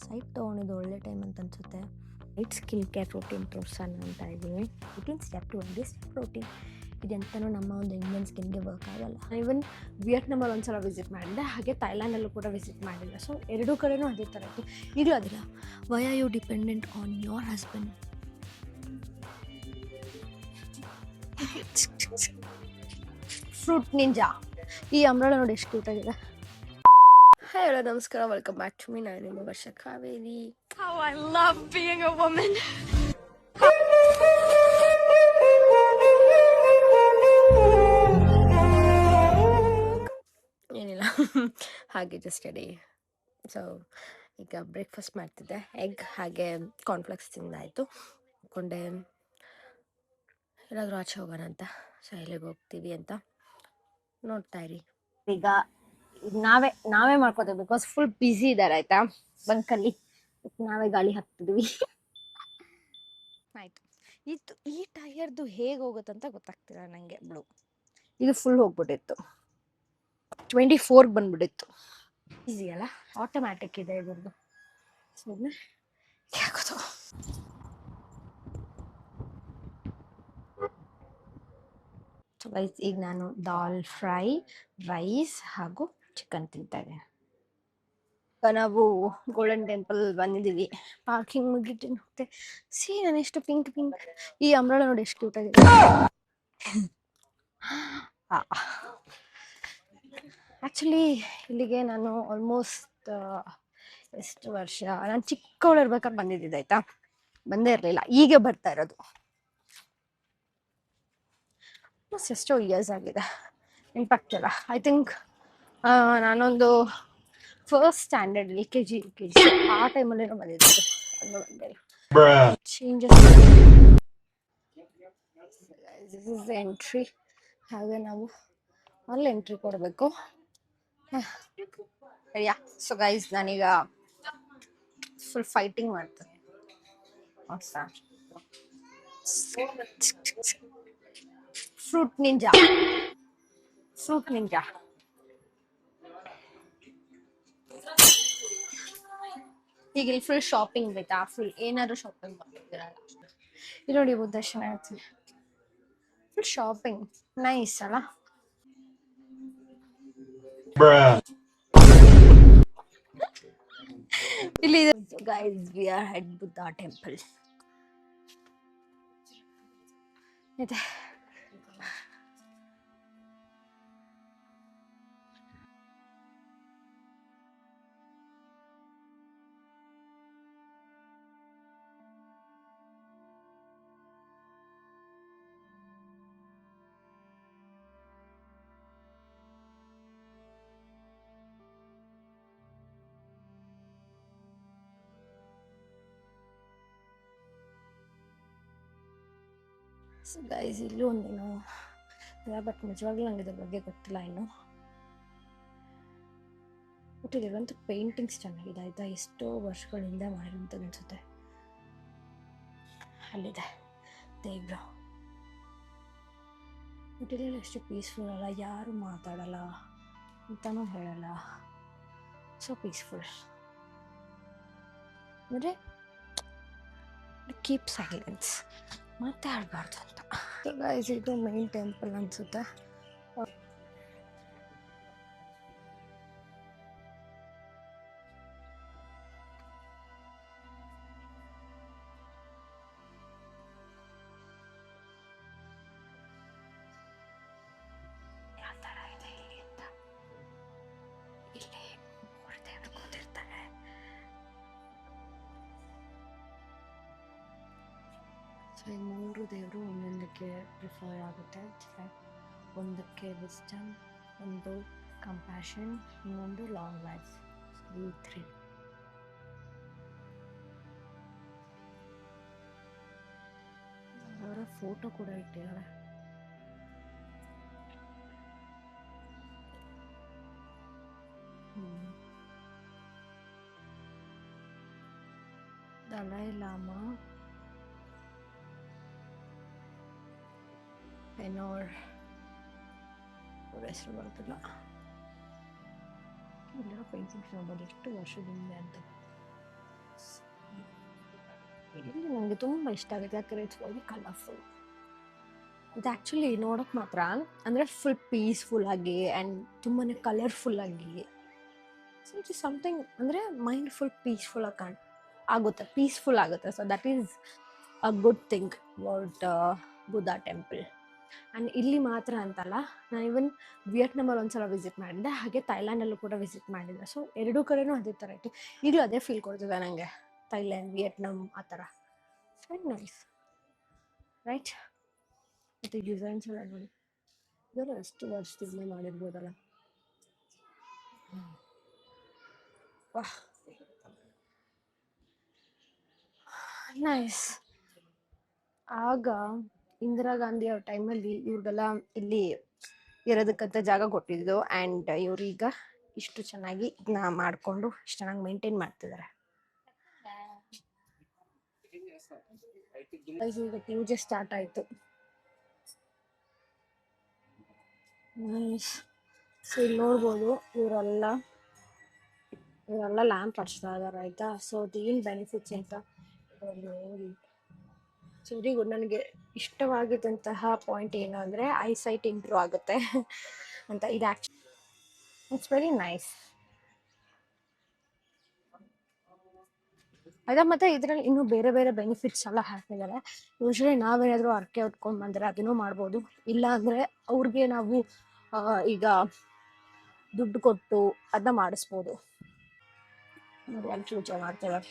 Site ತೊಗೊಂಡಿದ್ದು ಒಳ್ಳೆ time ಅಂತ ಅನಿಸುತ್ತೆ. ಲೈಟ್ ಸ್ಕಿನ್ ಕೇರ್ ರೂಟೀನ್ ತೋರಿಸೋಣ ಅಂತ ಇದ್ದೀನಿ. ರೂಟೀನ್ ಸ್ಟೆಪ್ 2 ದಿಸ್ ರೂಟೀನ್ ಇದೆಂತನೂ ನಮ್ಮ ಒಂದು ಇಂಡಿಯನ್ ಸ್ಕಿನ್ಗೆ ವರ್ಕ್ ಆಗಲ್ಲ. ಈವನ್ ವಿಯೆಟ್ನಾಮಲ್ಲಿ ಒಂದ್ಸಲ ವಿಸಿಟ್ ಮಾಡಿದ್ದೆ, ಹಾಗೆ ಥೈಲ್ಯಾಂಡಲ್ಲೂ ಕೂಡ ವಿಸಿಟ್ ಮಾಡಿದ್ದೆ. ಸೊ ಎರಡೂ ಕಡೆನೂ ಅದೇ ಥರ ಇತ್ತು. ಈಗಲೂ ಅದಿಲ್ಲ. Why are you dependent on your husband? Fruit ninja. ಈ ಅಂಬ್ರೆಲಾ ನೋಡಿ ಎಷ್ಟು ಕ್ಯೂಟ್ ಆಗಿದೆ. ಹಾಯ್ ಹಲೋ ನಮಸ್ಕಾರ, ವೆಲ್ಕಮ್ ಬ್ಯಾಕ್ ಟು ಮೀ. ನಾನು ನಿಮ್ಮ ವರ್ಷ Kaveri. How I love being a woman. ಏನಿಲ್ಲ, ಹಾಗೆ ಜಸ್ಟ್ ರೆಡಿ. ಸೊ ಈಗ ಬ್ರೇಕ್ಫಾಸ್ಟ್ ಮಾಡ್ತಿದ್ದೆ. ಎಗ್ ಹಾಗೆ ಕಾರ್ನ್ಫ್ಲೆಕ್ಸ್ ತಿಂದಾಯಿತು. ಅಂದ್ಕೊಂಡೆ ಎಲ್ಲಾದರೂ ಆಚೆ ಹೋಗೋಣ ಅಂತ. ಸೊ ಎಲ್ಲಿಗೆ ಹೋಗ್ತೀವಿ ಅಂತ ನೋಡ್ತಾ ಇರಿ. ಈಗ ನಾವೇ ಮಾಡ್ಕೋತೀವಿ ಬಿಕಾಸ್ ಫುಲ್ ಬ್ಯುಸಿ ಇದ್ದಾರೆ ಆಯ್ತಾ ಬಂಕಲ್ಲಿ. ನಾವೇ ಗಾಳಿ ಹಾಕ್ತಿದ್ವಿ. ಆಯ್ತು, ಈ ಟೈರ್ದು ಹೇಗೆ ಹೋಗುತ್ತಂತ ಗೊತ್ತಾಗ್ತಿಲ್ಲ ನನಗೆ. ಬ್ಲೂ ಇದು ಫುಲ್ ಹೋಗ್ಬಿಟ್ಟಿತ್ತು, 24 ಬಂದ್ಬಿಟ್ಟಿತ್ತು. ಈಸಿ ಅಲ್ಲ, ಆಟೋಮ್ಯಾಟಿಕ್ ಇದೆ ಇದ್ರದ್ದು. ಯಾಕೋದು ಸೊ ಗೈಸ್, ಈಗ ನಾನು ದಾಲ್ ಫ್ರೈ, ರೈಸ್ ಹಾಗೂ ಚಿಕನ್ ತಿಂತಾ ಇದ್ದೇನೆ. ನಾವು ಗೋಲ್ಡನ್ ಟೆಂಪಲ್ ಬಂದಿದ್ದೀವಿ. ಪಾರ್ಕಿಂಗ್ ಮುಗಿಟ್ಟು ಹೋಗ್ತೆ. ನಾನು ಎಷ್ಟು ಪಿಂಕ್ ಈ ಅಂಬ್ರೆಲಾ ನೋಡಿ ಎಷ್ಟು ಕ್ಯೂಟ್ ಆಗಿದೆ. ಆ್ಯಕ್ಚುಲಿ ಇಲ್ಲಿಗೆ ನಾನು ಆಲ್ಮೋಸ್ಟ್ ಎಷ್ಟು ವರ್ಷ, ನಾನು ಚಿಕ್ಕವಳಿರ್ಬೇಕಾದ್ರೆ ಬಂದಿದ್ದೆ ಆಯ್ತಾ. ಬಂದೇ ಇರಲಿಲ್ಲ, ಈಗ ಬರ್ತಾ ಇರೋದು. ಎಷ್ಟೋ ಇಯರ್ಸ್ ಆಗಿದೆ, ನೆನಪಾಗ್ತಿಲ್ಲ. ಐ ಥಿಂಕ್ ನಾನೊಂದು ಫಸ್ಟ್ ಸ್ಟ್ಯಾಂಡರ್ಡ್ LKG ಆ ಟೈಮಲ್ಲಿ ಬಂದಿದ್ದೆ. Changes this is entry. ಹಾಗೆ ನಾವು ಅಲ್ಲಿ ಎಂಟ್ರಿ ಕೊಡಬೇಕು. ಸರಿಯಾ? ಸೊ ಗೈಸ್, ನಾನೀಗ ಫುಲ್ ಫೈಟಿಂಗ್ ಮಾಡ್ತೇನೆ. Fruit ninja. ಈಗ ಇಲ್ಲಿ ಫುಲ್ ಶಾಪಿಂಗ್ ಬೇಕಾ? ಫುಲ್ ಏನಾದ್ರು ಶಾಪಿಂಗ್ ಮಾಡ್ತಿದ್ದೀರಲ್ಲ. ಇಲ್ಲಿ ನೋಡಿ ದರ್ಶನ ಆಗ್ತದೆ. ಫುಲ್ ಶಾಪಿಂಗ್ ನೈಸ್ ಅಲ್ಲ. ಇಲ್ಲಿ guys, we are head Buddha temple ಇದೆ. ಸೊ ಗೈಸ್, ಇಲ್ಲೂ ಒಂದೇನೋ ಬಟ್ ನಿಜವಾಗ್ಲೂ ನನಗೆ ಇದ್ರ ಬಗ್ಗೆ ಗೊತ್ತಿಲ್ಲ ಇನ್ನು. ಬಟ್ ಇಲ್ಲಿರುವಂಥ ಪೇಂಟಿಂಗ್ಸ್ ಚೆನ್ನಾಗಿದೆ ಆಯಿತಾ. ಎಷ್ಟೋ ವರ್ಷಗಳಿಂದ ಮಾಡಿರೋಂಥದ್ದು ಅನಿಸುತ್ತೆ. ಅಲ್ಲಿದೆ ದೇವ್ರು. ಬಟ್ ಇಲ್ಲೆಲ್ಲ ಎಷ್ಟು ಪೀಸ್ಫುಲ್ ಅಲ್ಲ, ಯಾರು ಮಾತಾಡಲ್ಲ ಅಂತಲೂ ಹೇಳಲ್ಲ. ಸೊ ಪೀಸ್ಫುಲ್ ಅಂದರೆ ಕೀಪ್ ಸೈಲೆನ್ಸ್, ಮಾತಾಡಬಾರ್ದು ಅಂತ. ಸೊ ಗೈಸ್, ಇದು ಮೇನ್ ಟೆಂಪಲ್ ಅನಿಸುತ್ತೆ. ಯಾವ ಥರ ಇದೆ ಇಲ್ಲಿ ಅಂತ. ಇಲ್ಲಿ 3 ದೇವರು ಕೂತಿರ್ತಾರೆ. ಸೊ ಈ 3 ದೇವರು ಒಂದೊಂದಕ್ಕೆ ಪ್ರಿಫರ್ ಆಗುತ್ತೆ. ಒಂದಕ್ಕೆ ವಿಸ್ಡಮ್, ಒಂದು ಕಂಪ್ಯಾಷನ್, ಇನ್ನೊಂದು ಲಾಂಗ್ ಲೈಫ್. ಈ 3 ಅವರ ಫೋಟೋ ಕೂಡ ಇಟ್ಟಿದ್ದಾರೆ. ದಲೈ ಲಾಮಾ, ಪೆನೋರ್, ಅವ್ರ ಹೆಸರು ಬರ್ತಿಲ್ಲ. ಇಲ್ಲಿರೋ ಪೇಂಟಿಂಗ್ಸ್ ನೋಡ್ಬೋದು ಎಷ್ಟು ವರ್ಷದಿಂದ ಅಂತ. ನನಗೆ ತುಂಬ ಇಷ್ಟ ಆಗುತ್ತೆ, ಯಾಕಂದರೆ ಇಟ್ಸ್ ವೆರಿ ಕಲರ್ಫುಲ್. ಇದು ಆ್ಯಕ್ಚುಲಿ ನೋಡೋಕೆ ಮಾತ್ರ ಅಂದರೆ ಫುಲ್ ಪೀಸ್ಫುಲ್ ಆಗಿ ಆ್ಯಂಡ್ ತುಂಬಾ ಕಲರ್ಫುಲ್ ಆಗಿ, ಸೊ ಇಟ್ ಇಸ್ ಸಮಥಿಂಗ್ ಅಂದರೆ ಮೈಂಡ್ ಫುಲ್ ಪೀಸ್ಫುಲ್ ಆಗಿ ಆಗುತ್ತೆ, ಪೀಸ್ಫುಲ್ ಆಗುತ್ತೆ. So that is a good thing about Buddha temple. And ಇಲ್ಲಿ ಮಾತ್ರ ಅಂತಲ್ಲ, ನಾನು ಇವನ್ ವಿಯೆಟ್ನಾಮಲ್ಲಿ ಒಂದ್ಸಲ ವಿಸಿಟ್ ಮಾಡಿದ್ದೆ, ಹಾಗೆ ಥೈಲ್ಯಾಂಡಲ್ಲೂ ಕೂಡ ವಿಸಿಟ್ ಮಾಡಿದ್ದೆ. ಸೊ ಎರಡೂ ಕಡೆನೂ ಅದೇ ಥರ ಇತ್ತು. ಈಗಲೂ ಅದೇ ಫೀಲ್ ಕೊಡ್ತಿದೆ ನನಗೆ, ಥೈಲ್ಯಾಂಡ್, ವಿಯೆಟ್ನಾಮ್ ಆ ಥರ. Very nice right. ಮತ್ತು ಡಿಸೈನ್ಸ್ ಎಲ್ಲ ನೋಡಿ, ಇದೆಲ್ಲ ಎಷ್ಟು ವರ್ಷದಿಂದ ಮಾಡಿರ್ಬೋದಲ್ಲ. ವಾಹ್, ನೈಸ್. ಆಗ ಇಂದಿರಾ ಗಾಂಧಿ ಅವ್ರ ಟೈಮಲ್ಲಿ ಇವ್ರಿಗೆಲ್ಲ ಇಲ್ಲಿ ಇರೋದಕ್ಕಂತ ಜಾಗ ಕೊಟ್ಟಿದ್ದು, ಆ್ಯಂಡ್ ಇವ್ರೀಗ ಇಷ್ಟು ಚೆನ್ನಾಗಿ ಇದನ್ನ ಮಾಡಿಕೊಂಡು ಇಷ್ಟು ಚೆನ್ನಾಗಿ ಮೇಂಟೈನ್ ಮಾಡ್ತಿದ್ದಾರೆ. ಈಗ ಪೂಜೆ ಸ್ಟಾರ್ಟ್ ಆಯಿತು. ಸೊ ಇಲ್ಲಿ ನೋಡ್ಬೋದು, ಇವರೆಲ್ಲ ಲ್ಯಾಂಪ್ ಹಚ್ತಾ ಇದಾರೆ ಆಯ್ತಾ. ಸೊ ಅದೇನು ಬೆನಿಫಿಟ್ಸ್ ಅಂತ ನೋಡಿ. So very good. ನನಗೆ ಇಷ್ಟವಾಗಿದ್ದಂತಹ ಪಾಯಿಂಟ್ ಏನು ಅಂದರೆ ಐಸೈಟ್ ಇಂಪ್ರೂವ್ ಆಗುತ್ತೆ ಅಂತ. ಇದು ಆ್ಯಕ್ಚುಲಿ ಇಟ್ಸ್ ವೆರಿ ನೈಸ್ ಆಯ್ತಾ. ಮತ್ತು ಇದರಲ್ಲಿ ಇನ್ನೂ ಬೇರೆ ಬೇರೆ ಬೆನಿಫಿಟ್ಸ್ ಎಲ್ಲ ಹಾಕಿದ್ದಾರೆ. ಯೂಶ್ವಲಿ ನಾವೇನಾದರೂ ಅರ್ಕೆ ಹೊತ್ಕೊಂಡು ಬಂದರೆ ಅದನ್ನೂ ಮಾಡ್ಬೋದು, ಇಲ್ಲ ಅಂದರೆ ಅವ್ರಿಗೆ ನಾವು ಈಗ ದುಡ್ಡು ಕೊಟ್ಟು ಅದನ್ನ ಮಾಡಿಸ್ಬೋದು. ನೋಡಿ ಅಲ್ಲಿ ಪೂಜೆ ಮಾಡ್ತಿದ್ದಾರೆ.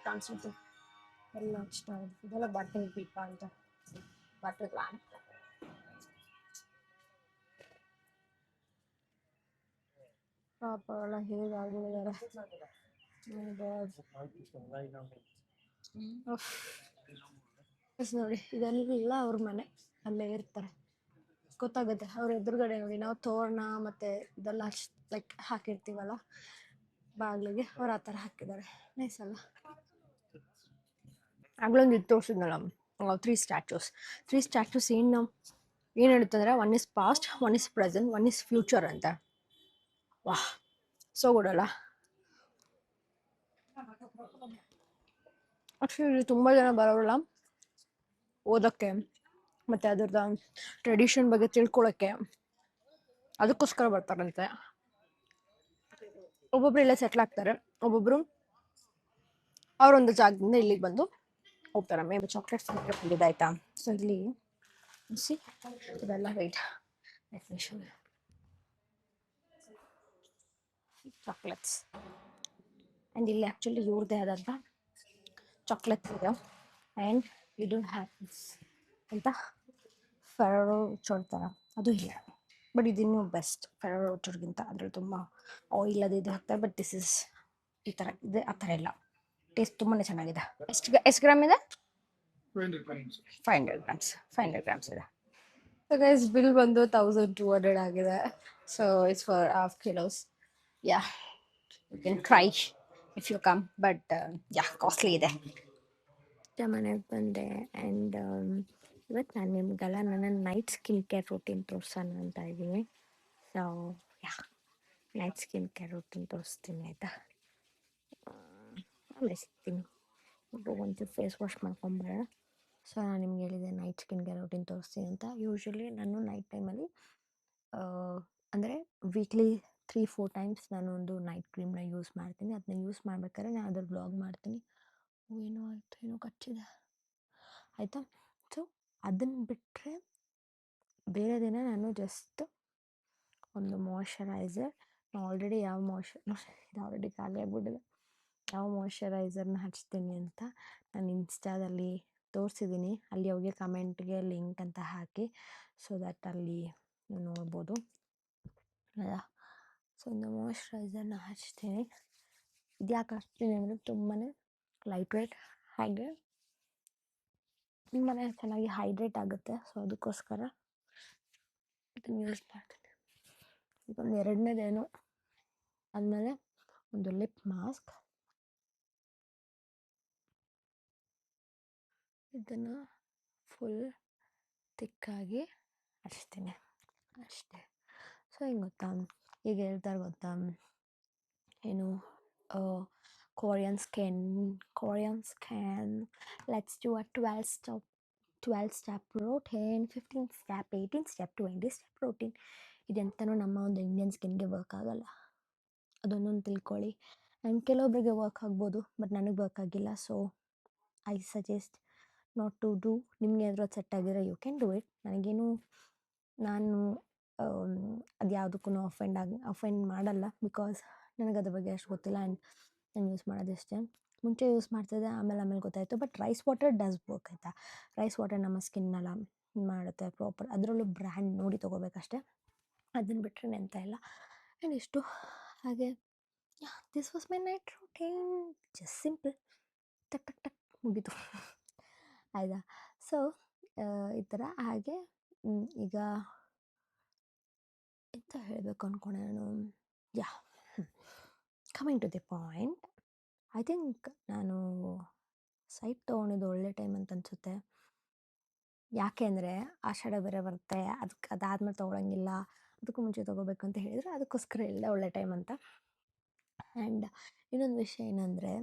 ಕಾಣಿಸುತ್ತೆ ಎಲ್ಲ ಇಷ್ಟ ಆಗಿದೆ. ಇದೆಲ್ಲ ಬಟರ್ ದೀಪ ಅಂತ, ಬಟರ್ ಲ್ಯಾಂಪ್. ಪಾಪ ಎಲ್ಲ ಹೇಗಾಗಿದ್ದಾರೆ ನೋಡಿ. ಇದೆಲ್ಲ ಅವ್ರ ಮನೆ, ಅಲ್ಲೇ ಇರ್ತಾರೆ, ಗೊತ್ತಾಗುತ್ತೆ. ಅವ್ರ ಎದುರುಗಡೆ ನೋಡಿ ನಾವು ತೋರಣ ಮತ್ತೆ ಇದೆಲ್ಲ ಲೈಕ್ ಹಾಕಿರ್ತೀವಲ್ಲ ಬಾಗಿಲಿಗೆ, ಅವ್ರು ಆ ಥರ ಹಾಕಿದ್ದಾರೆ. ನೈಸ್ ಅಲ್ಲ. ಆಗ್ಲೊಂದು ಇದು ತೋರಿಸಿದ್ನಲ್ಲ, 3 ಸ್ಟ್ಯಾಚ್ಯೂಸ್ ಏನು ಹೇಳ್ತಂದ್ರೆ, one is past, one is present, one is future ಅಂತ. ವಾಹ್, ಸೊ ಗುಡ್ ಅಲ್ಲ. ಆ್ಯಕ್ಚುಲಿ ತುಂಬ ಜನ ಬರೋಲ್ಲ ಓದೋಕ್ಕೆ ಮತ್ತು ಅದ್ರದ್ದು ಟ್ರೆಡಿಷನ್ ಬಗ್ಗೆ ತಿಳ್ಕೊಳಕ್ಕೆ, ಅದಕ್ಕೋಸ್ಕರ ಬರ್ತಾರಂತೆ. ಒಬ್ಬೊಬ್ರು ಇಲ್ಲೇ ಸೆಟ್ಲ್ ಆಗ್ತಾರೆ, ಒಬ್ಬೊಬ್ರು ಅವರೊಂದು ಜಾಗದಿಂದ ಇಲ್ಲಿಗೆ ಬಂದು ಹೋಗ್ತಾರೆ. ಮೇ ಬಿ ಚಾಕ್ಲೇಟ್ಸ್ ಬಂದಿದೆ ಆಯ್ತಾ. ಸೊ ಇಲ್ಲಿ ಸಿ ಇದೆಲ್ಲ ವೆಯ್ಟ್ ಚಾಕ್ಲೇಟ್ಸ್, ಆ್ಯಂಡ್ ಇಲ್ಲಿ ಆ್ಯಕ್ಚುಲಿ ಇವ್ರದ್ದೇ ಆದಂಥ ಚಾಕ್ಲೇಟ್ಸ್ ಇದೆ. ಆ್ಯಂಡ್ ಇದು ಹ್ಯಾಪೀಸ್ ಅಂತ ಫೆರರೋ ಥರ ಅದು ಇಲ್ಲ, ಬಟ್ ಇದಿನ್ನೂ ಬೆಸ್ಟ್ ಫೆರರೋ ರೋಚರ್ಗಿಂತ. ಅದ್ರಲ್ಲಿ ತುಂಬ ಆಯಿಲ್ ಅದು ಇದು ಹಾಕ್ತಾರೆ, ಬಟ್ ದಿಸ್ ಇಸ್ ಈ ಥರ ಇದೆ, ಆ ಥರ ಇಲ್ಲ. ಟೇಸ್ಟ್ ತುಂಬಾ ಚೆನ್ನಾಗಿದೆ. ಎಷ್ಟು ಗ್ರಾಮ್ ಇದೆ? 500 ಗ್ರಾಮ್ಸ್ ಇದೆ. ಸೊ ಗೈಸ್ ಬಿಲ್ ಬಂದು 1200 ಆಗಿದೆ. So it's for half kilos. Yeah, you can try if you come, but yeah costly ಇದೆ. ಮನೆಗೆ ಬಂದೆ ಆ್ಯಂಡ್ ಇವತ್ತು ನಾನು ನಿಮಗೆಲ್ಲ ನನ್ನ ನೈಟ್ ಸ್ಕಿನ್ ಕೇರ್ ರೂಟೀನ್ ತೋರಿಸೋಣ ಅಂತ ಇದ್ದೀನಿ. So yeah, night skin care routine ತೋರಿಸ್ತೀನಿ ಆಯಿತಾ. ಆಮೇಲೆ ಸಿಗ್ತೀನಿ. ಒಂಚೂರು ಫೇಸ್ ವಾಶ್ ಮಾಡ್ಕೊಂಬರೋಣ. ಸೊ ನಾನು ನಿಮ್ಗೆ ಹೇಳಿದೆ ನೈಟ್ ಸ್ಕಿನ್ ಕೇರ್ ರೂಟೀನ್ ತೋರಿಸ್ತೀನಿ ಅಂತ. ಯೂಶ್ವಲಿ ನಾನು ನೈಟ್ ಟೈಮಲ್ಲಿ ಅಂದರೆ ವೀಕ್ಲಿ 3-4 ಟೈಮ್ಸ್ ನಾನು ಒಂದು ನೈಟ್ ಕ್ರೀಮ್ನ ಯೂಸ್ ಮಾಡ್ತೀನಿ. ಅದನ್ನ ಯೂಸ್ ಮಾಡ್ಬೇಕಾದ್ರೆ ನಾನು ಅದ್ರ ಬ್ಲಾಗ್ ಮಾಡ್ತೀನಿ. ಏನೋ ಆಯಿತು, ಏನೋ ಕಚ್ಚಿದೆ ಆಯಿತಾ. ಸೊ ಅದನ್ನು ಬಿಟ್ಟರೆ ಬೇರೆ ದಿನ ನಾನು ಜಸ್ಟ್ ಒಂದು ಮಾಯ್ಶ್ಚರೈಸರ್, ಆಲ್ರೆಡಿ ಯಾವ ಇದು ಆಲ್ರೆಡಿ ಖಾಲಿ ಆಗಿಬಿಟ್ಟಿದೆ, ಯಾವ ಮಾಯ್ಶ್ಚರೈಸರ್ನ ಹಚ್ತೀನಿ ಅಂತ ನಾನು ಇನ್ಸ್ಟಾದಲ್ಲಿ ತೋರಿಸಿದ್ದೀನಿ. ಅಲ್ಲಿ ಹೋಗಿ ಕಮೆಂಟ್ಗೆ ಲಿಂಕ್ ಅಂತ ಹಾಕಿ, ಸೊ ದಟ್ ಅಲ್ಲಿ ನೋಡ್ಬೋದು ಅಲ್ಲ. ಸೊ ಒಂದು ಮಾಯ್ಶ್ಚರೈಸರ್ನ ಹಚ್ತೀನಿ. ಇದು ಯಾಕೆ ಹಚ್ತೀನಿ ಅಂದರೆ ತುಂಬಾ ಲೈಟ್ ವೇಟ್, ಹಾಗೆ ತುಂಬಾ ಚೆನ್ನಾಗಿ ಹೈಡ್ರೇಟ್ ಆಗುತ್ತೆ. ಸೊ ಅದಕ್ಕೋಸ್ಕರ ಇದನ್ನು ಯೂಸ್ ಮಾಡ್ತೀನಿ. ಇದೊಂದು ಎರಡನೇದೇನು ಆದಮೇಲೆ ಒಂದು ಲಿಪ್ ಮಾಸ್ಕ್. ಇದನ್ನು ಫುಲ್ ತಿಕ್ಕಾಗಿ ಹಚ್ತೀನಿ ಅಷ್ಟೇ. ಸೊ ಹಿಂಗೆ ಗೊತ್ತಾ, ಈಗ ಹೇಳ್ತಾರೆ ಗೊತ್ತಾ, ಏನು Korean skin, let's do a 12 step routine, 15 step, 18 step, 20 step routine. ಇದೆಂತನೂ ನಮ್ಮ ಒಂದು ಇಂಡಿಯನ್ ಸ್ಕಿನ್ಗೆ ವರ್ಕ್ ಆಗಲ್ಲ, ಅದೊಂದೊಂದು ತಿಳ್ಕೊಳ್ಳಿ. ಆ್ಯಂಡ್ ಕೆಲವೊಬ್ಬರಿಗೆ ವರ್ಕ್ ಆಗ್ಬೋದು, ಬಟ್ ನನಗೆ ವರ್ಕ್ ಆಗಿಲ್ಲ. So I suggest not to do. ನಿಮಗೆ ಏನಾದರೂ ಅದು ಸೆಟ್ ಆಗಿರೋ ಯು ಕ್ಯಾನ್ ಡೂ ಇಟ್. ನನಗೇನು, ನಾನು ಅದು ಯಾವುದಕ್ಕೂ ಅಫೆಂಡ್ ಮಾಡಲ್ಲ, ಬಿಕಾಸ್ ನನಗೆ ಅದ್ರ ಬಗ್ಗೆ ಅಷ್ಟು ಗೊತ್ತಿಲ್ಲ. ಆ್ಯಂಡ್ ನಾನು ಯೂಸ್ ಮಾಡೋದಷ್ಟೇ. ಮುಂಚೆ ಯೂಸ್ ಮಾಡ್ತಿದ್ದೆ, ಆಮೇಲೆ ಗೊತ್ತಾಯಿತು. But rice water does work ಆಯಿತಾ. ರೈಸ್ ವಾಟರ್ ನಮ್ಮ ಸ್ಕಿನ್ನೆಲ್ಲ ಮಾಡುತ್ತೆ ಪ್ರಾಪರ್. ಅದರಲ್ಲೂ ಬ್ರ್ಯಾಂಡ್ ನೋಡಿ ತೊಗೋಬೇಕಷ್ಟೆ, ಅದನ್ನು ಬಿಟ್ಟರೆ ಎಂತ ಇಲ್ಲ. ಆ್ಯಂಡ್ ಇಷ್ಟು ಹಾಗೆ, this was my night routine, just simple, ಟಕ್ ಟಕ್ ಟಕ್ ಮುಗೀತು. ಆಯಿತಾ. ಸೊ ಈ ಥರ. ಹಾಗೆ ಈಗ ಎಂತ ಹೇಳಬೇಕು ಅಂದ್ಕೊಂಡೆ ನಾನು. Yeah, coming to the point. I think ನಾನು ಸೈಟ್ ತೊಗೊಂಡಿದ್ದು ಒಳ್ಳೆ ಟೈಮ್ ಅಂತ ಅನಿಸುತ್ತೆ. ಯಾಕೆ ಅಂದರೆ ಆಷಾಢ ಬೇರೆ ಬರುತ್ತೆ, ಅದಾದ್ಮೇಲೆ ತೊಗೊಳಂಗಿಲ್ಲ, ಅದಕ್ಕೂ ಮುಂಚೆ ತೊಗೋಬೇಕು ಅಂತ ಹೇಳಿದರೆ ಅದಕ್ಕೋಸ್ಕರ ಹೇಳಿದೆ ಒಳ್ಳೆ ಟೈಮ್ ಅಂತ. ಆ್ಯಂಡ್ ಇನ್ನೊಂದು ವಿಷಯ ಏನಂದರೆ,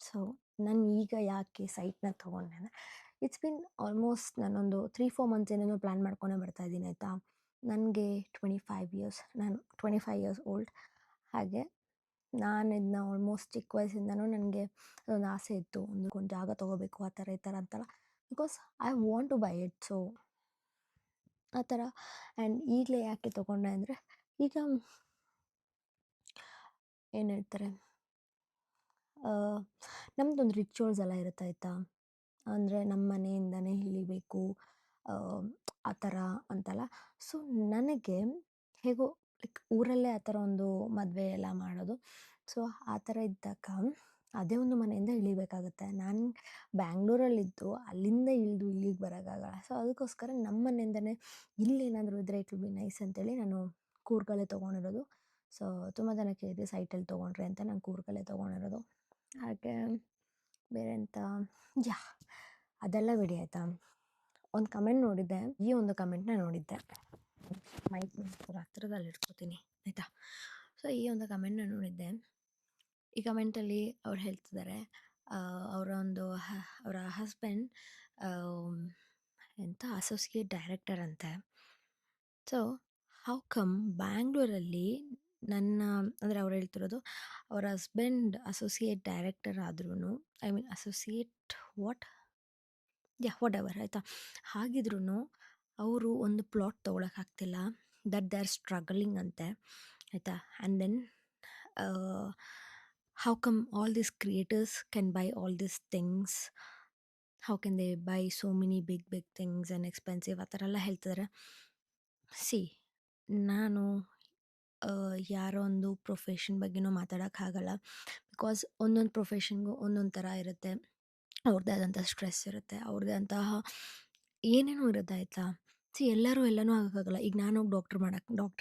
ಸೊ ನಾನು ಈಗ ಯಾಕೆ ಸೈಟ್ನ ತೊಗೊಂಡೆ ಅಂದರೆ, ಇಟ್ಸ್ ಬಿನ್ ಆಲ್ಮೋಸ್ಟ್ ನಾನೊಂದು 3-4 ಮಂತ್ಸಿಂದನೂ ಪ್ಲ್ಯಾನ್ ಮಾಡ್ಕೊಂಡೇ ಬರ್ತಾಯಿದ್ದೀನಿ ಆಯಿತಾ. ನನಗೆ 25 ಇಯರ್ಸ್ ಓಲ್ಡ್. ಹಾಗೆ ನಾನು ಇದನ್ನ ಆಲ್ಮೋಸ್ಟ್ ಚಿಕ್ಕ ವಯಸ್ಸಿಂದನೂ ನನಗೆ ಅದೊಂದು ಆಸೆ ಇತ್ತು, ಒಂದು ಜಾಗ ತೊಗೋಬೇಕು ಆ ಥರ ಈ ಥರ ಅಂತಲ್ಲ, because I want to buy it. So ಆ ಥರ. ಆ್ಯಂಡ್ ಈಗಲೇ ಯಾಕೆ ತೊಗೊಂಡೆ ಅಂದರೆ, ಈಗ ಏನು ಹೇಳ್ತಾರೆ, ನಮ್ಮದೊಂದು ರಿಚುವಲ್ಸ್ ಎಲ್ಲ ಇರುತ್ತೆ ಆಯಿತಾ. ಅಂದರೆ ನಮ್ಮ ಮನೆಯಿಂದನೇ ಇಳಿಬೇಕು ಆ ಥರ ಅಂತಲ್ಲ. ಸೊ ನನಗೆ ಹೇಗೋ ಲೈಕ್ ಊರಲ್ಲೇ ಆ ಥರ ಒಂದು ಮದುವೆ ಎಲ್ಲ ಮಾಡೋದು. ಸೊ ಆ ಥರ ಇದ್ದಾಗ ಅದೇ ಒಂದು ಮನೆಯಿಂದ ಇಳಿಬೇಕಾಗುತ್ತೆ. ನಾನು ಬ್ಯಾಂಗ್ಳೂರಲ್ಲಿದ್ದು ಅಲ್ಲಿಂದ ಇಲ್ಲಿಗೆ ಬರೋಕ್ಕಾಗಲ್ಲ. ಸೊ ಅದಕ್ಕೋಸ್ಕರ ನಮ್ಮ ಮನೆಯಿಂದನೇ ಇಲ್ಲೇನಾದರೂ ಇದ್ದರೆ ಇಟ್ ವಿಲ್ ಬಿ ನೈಸ್ ಅಂತೇಳಿ ನಾನು ಕೂರ್ಗಲ್ಲೇ ತೊಗೊಂಡಿರೋದು. ಸೊ ತುಂಬ ಜನ ಕೇಳಿದೆ ಸೈಟಲ್ಲಿ ತೊಗೊಂಡ್ರೆ ಅಂತ, ನಾನು ಕೂರ್ಗಲ್ಲೇ ತೊಗೊಂಡಿರೋದು. ಹಾಗೆ ಬೇರೆ ಎಂತ, ಯಾ ಅದೆಲ್ಲ ಬಿಡಿ ಆಯಿತಾ. ಒಂದು ಕಮೆಂಟ್ ನೋಡಿದ್ದೆ, ಈ ಒಂದು ಕಮೆಂಟ್ನ ನೋಡಿದ್ದೆ, ಮೈಕ್ ಹತ್ರದಲ್ಲಿ ಇಟ್ಕೋತೀನಿ ಆಯಿತಾ. ಸೊ ಈ ಒಂದು ಕಮೆಂಟ್ನ ನೋಡಿದ್ದೆ. ಈ ಕಮೆಂಟಲ್ಲಿ ಅವ್ರು ಹೇಳ್ತಿದ್ದಾರೆ, ಅವರ ಹಸ್ಬೆಂಡ್ ಎಂಥ ಅಸೋಸಿಯೇಟ್ ಡೈರೆಕ್ಟರ್ ಅಂತೆ. ಸೊ ಹೌ ಕಮ್ ಬ್ಯಾಂಗ್ಳೂರಲ್ಲಿ ಅಂದರೆ ಅವ್ರು ಹೇಳ್ತಿರೋದು, ಅವರ ಹಸ್ಬೆಂಡ್ ಅಸೋಸಿಯೇಟ್ ಡೈರೆಕ್ಟರ್ ಆದ್ರೂ, I mean associate whatever ಆಯಿತಾ. ಹಾಗಿದ್ರೂ ಅವರು ಒಂದು ಪ್ಲಾಟ್ ತೊಗೊಳಕ್ಕಾಗ್ತಿಲ್ಲ, ದಟ್ ದೇ ಆರ್ ಸ್ಟ್ರಗಲಿಂಗ್ ಅಂತೆ ಆಯಿತಾ. And then how come all these creators can buy all these things, how can they buy so many big things and expensive ಆ ಥರ ಎಲ್ಲ ಹೇಳ್ತಿದ್ದಾರೆ. ಸಿ, ನಾನು ಯಾರೋ ಒಂದು ಪ್ರೊಫೆಷನ್ ಬಗ್ಗೆನೂ ಮಾತಾಡೋಕ್ಕಾಗಲ್ಲ, ಬಿಕಾಸ್ ಒಂದೊಂದು ಪ್ರೊಫೆಷನ್ಗೂ ಒಂದೊಂದು ಥರ ಇರುತ್ತೆ, ಅವ್ರದ್ದೇ ಆದಂಥ ಸ್ಟ್ರೆಸ್ ಇರುತ್ತೆ, ಅವ್ರದ್ದೇ ಅಂತಹ ಏನೇನೋ ಇರುತ್ತೆ ಆಯಿತಾ. ಸಿ, ಎಲ್ಲರೂ ಎಲ್ಲನೂ ಆಗೋಕ್ಕಾಗಲ್ಲ. ಈಗ ನಾನೋಗಿ ಡಾಕ್ಟ್ರ್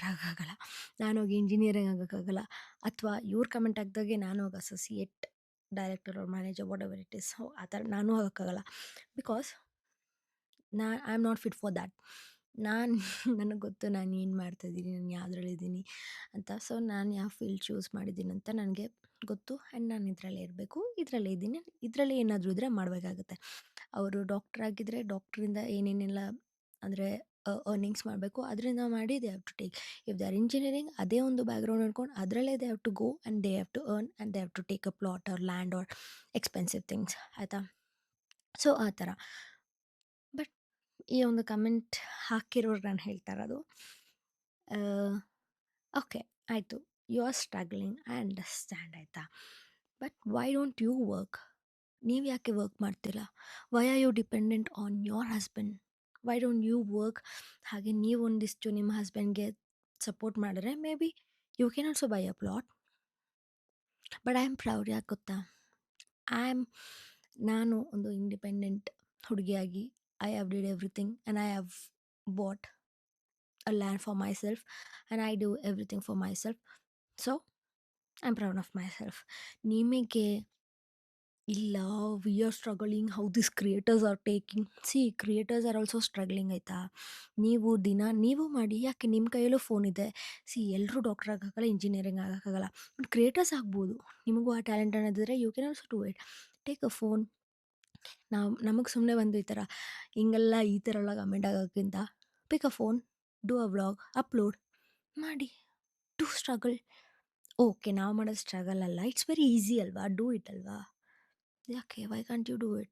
ಆಗೋಕ್ಕಾಗಲ್ಲ, ನಾನೋಗಿ ಇಂಜಿನಿಯರಿಂಗ್ ಆಗೋಕ್ಕಾಗಲ್ಲ, ಅಥವಾ ಇವ್ರು ಕಮೆಂಟ್ ಹಾಕ್ದಾಗೆ ನಾನೋಗಿ ಅಸೋಸಿಯೇಟ್ ಡೈರೆಕ್ಟರ್ ಅವ್ರ manager whatever it is, ಆ ಥರ ನಾನೂ ಆಗೋಕ್ಕಾಗಲ್ಲ, because I am not fit for that. ನನಗೆ ಗೊತ್ತು ನಾನು ಏನು ಮಾಡ್ತಾಯಿದ್ದೀನಿ, ನಾನು ಯಾವುದ್ರಲ್ಲಿದ್ದೀನಿ ಅಂತ. ಸೊ ನಾನು ಯಾವ ಫೀಲ್ಡ್ ಚೂಸ್ ಮಾಡಿದ್ದೀನಿ ಅಂತ ನನಗೆ ಗೊತ್ತು. ಆ್ಯಂಡ್ ನಾನು ಇದರಲ್ಲೇ ಇರಬೇಕು, ಇದರಲ್ಲೇ ಇದ್ದೀನಿ, ಇದರಲ್ಲೇ ಏನಾದರೂ ಇದ್ದರೆ ಮಾಡಬೇಕಾಗುತ್ತೆ. ಅವರು ಡಾಕ್ಟ್ರ್ ಆಗಿದ್ದರೆ ಡಾಕ್ಟ್ರಿಂದ ಏನೇನೆಲ್ಲ ಅಂದರೆ ಅರ್ನಿಂಗ್ಸ್ ಮಾಡಬೇಕು, ಅದರಿಂದ ಮಾಡಿ they have to take. If they are engineering, ಅದೇ ಒಂದು ಬ್ಯಾಕ್ಗ್ರೌಂಡ್ ನೋಡ್ಕೊಂಡು ಅದರಲ್ಲೇ they have to go and they have to earn and they have to take a plot or land or expensive things ಆಯಿತಾ. So ಆ ಥರ. But ಈ ಒಂದು comment ಹಾಕಿರೋರು ನಾನು ಹೇಳ್ತಾ ಇರೋದು, ಓಕೆ ಆಯಿತು, you are struggling, I understand ಆಯಿತಾ. But why don't you work? ನೀವು ಯಾಕೆ ವರ್ಕ್ ಮಾಡ್ತಿಲ್ಲ? Why are you dependent on your husband? Why don't you work? ಹಾಗೆ ನೀವು ಒಂದಿಷ್ಟು ನಿಮ್ಮ ಹಸ್ಬೆಂಡ್ಗೆ ಸಪೋರ್ಟ್ ಮಾಡಿದ್ರೆ maybe you can also buy a plot. But I am proud. ಯಾಕೆ ಗೊತ್ತಾ, ನಾನು ಒಂದು ಇಂಡಿಪೆಂಡೆಂಟ್ ಹುಡುಗಿಯಾಗಿ I have did everything and I have bought a land for myself and I do everything for myself. So I am proud of myself. ನಿಮಗೆ ಇಲ್ಲ we are struggling how this creators are taking see creators are also struggling ಆಯಿತಾ. ನೀವು ದಿನ ನೀವು ಮಾಡಿ, ಯಾಕೆ ನಿಮ್ಮ ಕೈಯಲ್ಲೂ ಫೋನ್ ಇದೆ. ಸಿ ಎಲ್ಲರೂ ಡಾಕ್ಟರ್ ಆಗೋಕ್ಕಾಗಲ್ಲ, ಇಂಜಿನಿಯರಿಂಗ್ ಆಗೋಕ್ಕಾಗಲ್ಲ, ಬಟ್ ಕ್ರಿಯೇಟರ್ಸ್ ಆಗ್ಬೋದು. ನಿಮಗೂ ಆ ಟ್ಯಾಲೆಂಟ್ ಅನ್ನೋದಿದ್ರೆ you can also do it. Take a phone. ನಮಗೆ ಸುಮ್ಮನೆ ಬಂದು ಈ ಥರ ಹಿಂಗೆಲ್ಲ ಈ ಥರ ಎಲ್ಲ ಕಮೆಂಟ್ ಆಗೋಕ್ಕಿಂತ pick a phone, do a vlog, upload ಮಾಡಿ, ಟು ಸ್ಟ್ರಗಲ್. ಓಕೆ, ನಾವು ಮಾಡೋದು ಸ್ಟ್ರಗಲ್ ಅಲ್ಲ, ಇಟ್ಸ್ ವೆರಿ ಈಸಿ ಅಲ್ವಾ, ಡೂ ಇಟ್ ಅಲ್ವಾ. ಯಾಕೆ why can't you do it?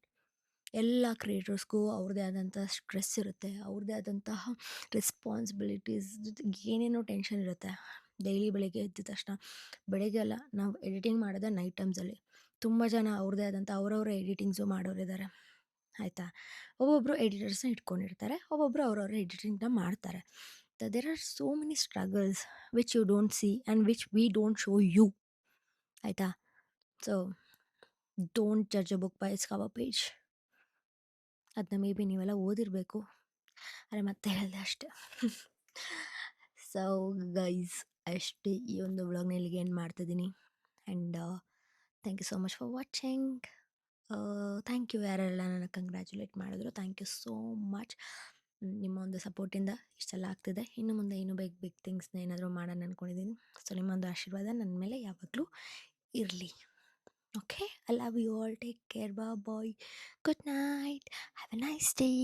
ಎಲ್ಲ ಕ್ರಿಯೇಟರ್ಸ್ಗೂ ಅವ್ರದ್ದೇ ಆದಂಥ ಸ್ಟ್ರೆಸ್ ಇರುತ್ತೆ, ಅವ್ರದ್ದೇ ಆದಂತಹ ರೆಸ್ಪಾನ್ಸಿಬಿಲಿಟೀಸ್, ಜೊತೆಗೆ ಏನೇನೋ ಟೆನ್ಷನ್ ಇರುತ್ತೆ. ಡೈಲಿ ಬೆಳಗ್ಗೆ ಎದ್ದ ತಕ್ಷಣ, ಬೆಳಗ್ಗೆ ಅಲ್ಲ, ನಾವು ಎಡಿಟಿಂಗ್ ಮಾಡೋದೇ ನೈಟ್ ಟೈಮ್ಸಲ್ಲಿ. ತುಂಬ ಜನ ಅವ್ರದ್ದೇ ಆದಂಥ ಅವರವರ ಎಡಿಟಿಂಗ್ಸು ಮಾಡೋರಿದ್ದಾರೆ ಆಯಿತಾ. ಒಬ್ಬೊಬ್ಬರು ಎಡಿಟರ್ಸ್ನ ಇಟ್ಕೊಂಡಿರ್ತಾರೆ, ಒಬ್ಬೊಬ್ಬರು ಅವ್ರವ್ರ ಎಡಿಟಿಂಗ್ನ ಮಾಡ್ತಾರೆ. There are so many struggles which you don't see and which we don't show you, ಆಯಿತಾ. So don't judge a book by its cover page. ಅದನ್ನ ಮೇ ಬಿ ನೀವೆಲ್ಲ ಓದಿರಬೇಕು, ಆದರೆ ಮತ್ತೆ ಹೇಳಿದೆ ಅಷ್ಟೆ. ಸೊ ಗೈಸ್, ಅಷ್ಟೇ, ಈ ಒಂದು ವ್ಲಾಗ್ನ ಇಲ್ಲಿಗೆ ಎಂಡ್ ಮಾಡ್ತಿದ್ದೀನಿ. And thank you so much for watching. Thank you ಯಾರೆಲ್ಲ ನನ್ನ ಕಂಗ್ರ್ಯಾಚುಲೇಟ್ ಮಾಡಿದ್ರು, ಥ್ಯಾಂಕ್ ಯು ಸೋ ಮಚ್. ನಿಮ್ಮ ಒಂದು ಸಪೋರ್ಟಿಂದ ಇಷ್ಟೆಲ್ಲ ಆಗ್ತಿದೆ. ಇನ್ನು ಮುಂದೆ ಇನ್ನೂ ಬಿಗ್ ಬಿಗ್ ಥಿಂಗ್ಸ್ನ ಏನಾದರೂ ಮಾಡೋಣ ಅಂದ್ಕೊಂಡಿದ್ದೀನಿ. ಸೊ ನಿಮ್ಮ ಒಂದು ಆಶೀರ್ವಾದ ನನ್ನ ಮೇಲೆ ಯಾವಾಗಲೂ ಇರಲಿ. Okay, I love you all. Take care. Bye bye. Good night. Have a nice day.